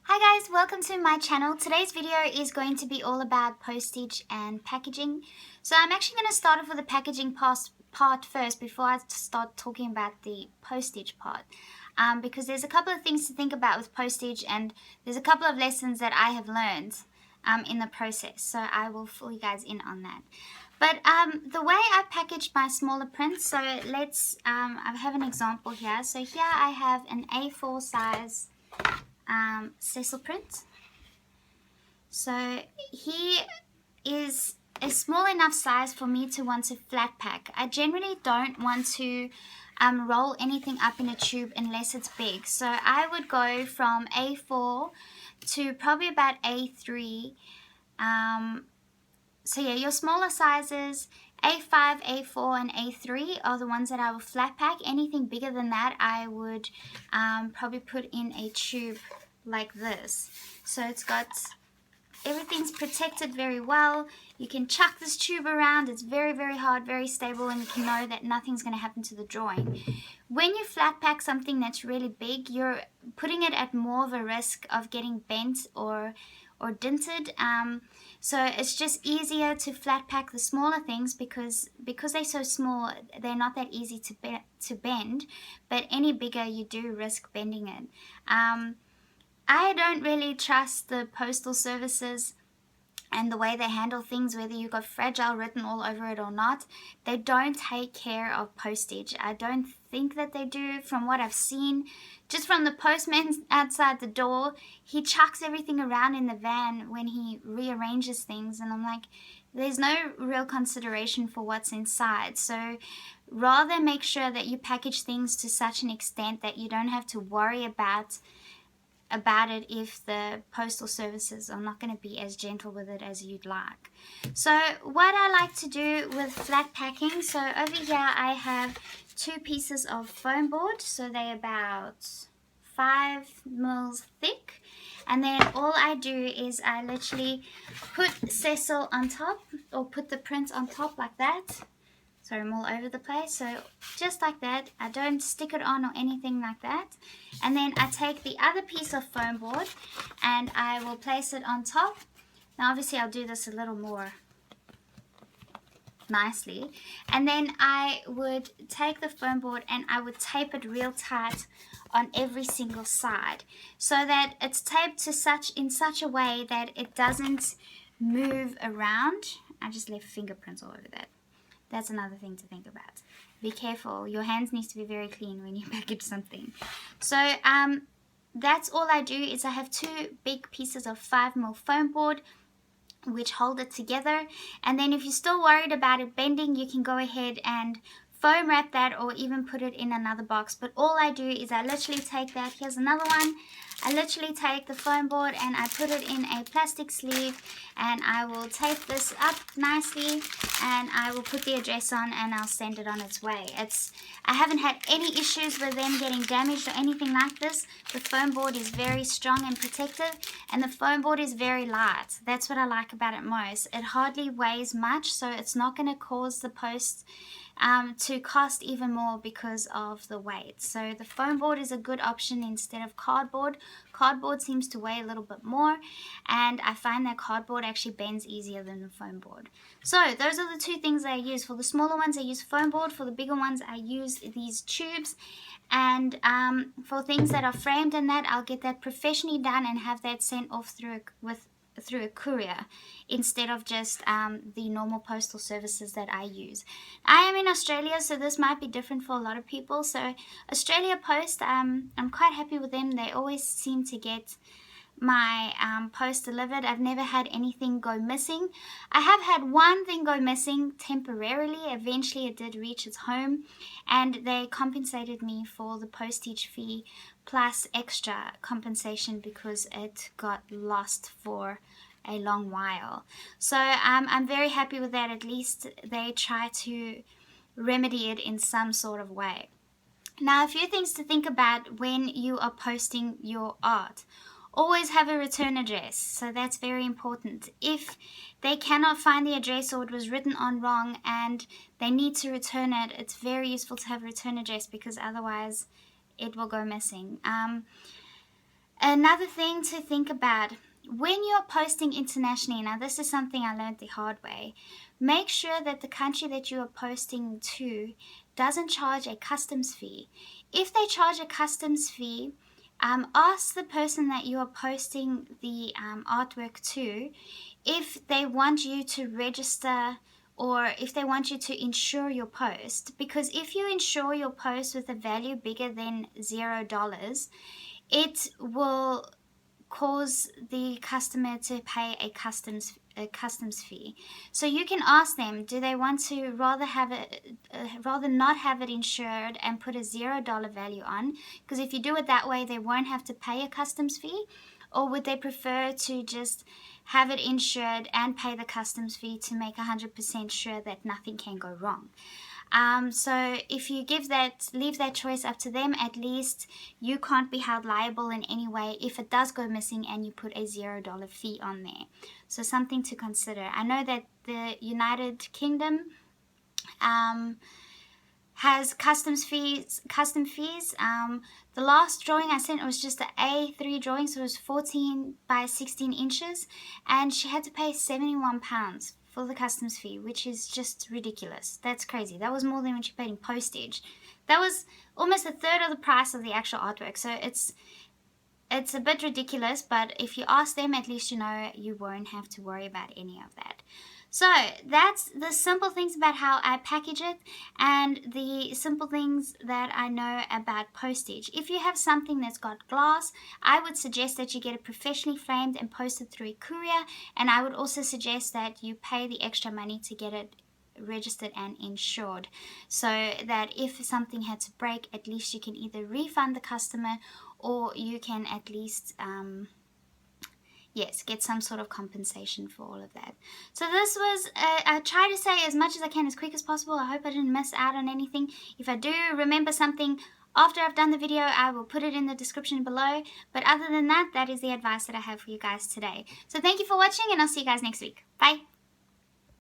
Hi guys, welcome to my channel. Today's video is going to be all about postage and packaging. So I'm actually going to start off with the packaging part first before I start talking about the postage part. Because there's a couple of things to think about with postage, and there's a couple of lessons that I have learned in the process. So I will fill you guys in on that. But the way I package my smaller prints, so let's, I have an example here. So here I have an A4 size Cecil print. So he is a small enough size for me to want to flat pack. I generally don't want to roll anything up in a tube unless it's big. So I would go from A4 to probably about A3. So yeah, your smaller sizes, A5, A4, and A3 are the ones that I will flat pack. Anything bigger than that, I would probably put in a tube like this. So it's got, everything's protected very well. You can chuck this tube around. It's very, very hard, very stable, and you can know that nothing's going to happen to the drawing. When you flat pack something that's really big, you're putting it at more of a risk of getting bent or dinted. So it's just easier to flat pack the smaller things because they're so small, they're not that easy to bend. But any bigger, you do risk bending it. I don't really trust the postal services and the way they handle things, whether you've got fragile written all over it or not. They don't take care of postage. I don't think that they do. From what I've seen, just from the postman outside the door, he chucks everything around in the van when he rearranges things, and I'm like, there's no real consideration for what's inside. So rather make sure that you package things to such an extent that you don't have to worry about it if the postal services are not going to be as gentle with it as you'd like. So what I like to do with flat packing, so over here I have 2 pieces of foam board, so they're about 5 mils thick, and then all I do is I literally put Cecil on top, or put the print on top like that. So I'm all over the place, so just like that. I don't stick it on or anything like that. And then I take the other piece of foam board and I will place it on top. Now obviously I'll do this a little more nicely. And then I would take the foam board and I would tape it real tight on every single side, so that it's taped in such a way that it doesn't move around. I just left fingerprints all over that. That's another thing to think about. Be careful. Your hands need to be very clean when you package something. So that's all I do, is I have 2 big pieces of 5mm foam board which hold it together. And then if you're still worried about it bending, you can go ahead and foam wrap that, or even put it in another box. But all I do is I literally take that. Here's another one. I literally take the foam board and I put it in a plastic sleeve, and I will tape this up nicely, and I will put the address on, and I'll send it on its way. I haven't had any issues with them getting damaged or anything like this. The foam board is very strong and protective, and the foam board is very light. That's what I like about it most. It hardly weighs much, so it's not going to cause the post to cost even more because of the weight. So the foam board is a good option instead of cardboard. Cardboard seems to weigh a little bit more, and I find that cardboard actually bends easier than the foam board. So those are the 2 things I use. For the smaller ones I use foam board, for the bigger ones I use these tubes, and for things that are framed and that, I'll get that professionally done and have that sent off through a courier instead of just the normal postal services that I use. I am in Australia, so this might be different for a lot of people. So Australia Post, I'm quite happy with them. They always seem to get my post delivered. I've never had anything go missing. I have had one thing go missing temporarily. Eventually it did reach its home, and they compensated me for the postage fee plus extra compensation because it got lost for a long while. So I'm very happy with that. At least they try to remedy it in some sort of way. Now, a few things to think about when you are posting your art. Always have a return address, so that's very important. If they cannot find the address, or it was written on wrong and they need to return it, it's very useful to have a return address, because otherwise it will go missing. Another thing to think about when you're posting internationally, now this is something I learned the hard way, make sure that the country that you are posting to doesn't charge a customs fee. If they charge a customs fee, ask the person that you are posting the artwork to if they want you to register or if they want you to insure your post, because if you insure your post with a value bigger than $0, it will cause the customer to pay a customs fee. So you can ask them, do they want to rather not have it insured and put a $0 value on, because if you do it that way they won't have to pay a customs fee, or would they prefer to just have it insured and pay the customs fee to make 100% sure that nothing can go wrong? So if you leave that choice up to them, at least you can't be held liable in any way if it does go missing and you put a $0 fee on there. So something to consider. I know that the United Kingdom has custom fees. The last drawing I sent was just an A3 drawing, so it was 14 by 16 inches, and she had to pay £71 for the customs fee, which is just ridiculous. That's crazy. That was more than what she paid in postage. That was almost a third of the price of the actual artwork, so it's a bit ridiculous, but if you ask them, at least you know you won't have to worry about any of that. So that's the simple things about how I package it and the simple things that I know about postage. If you have something that's got glass, I would suggest that you get it professionally framed and posted through a courier, and I would also suggest that you pay the extra money to get it registered and insured, so that if something had to break, at least you can either refund the customer or you can at least yes, get some sort of compensation for all of that. So this was, I try to say as much as I can as quick as possible. I hope I didn't miss out on anything. If I do remember something after I've done the video, I will put it in the description below. But other than that, that is the advice that I have for you guys today. So thank you for watching, and I'll see you guys next week. Bye!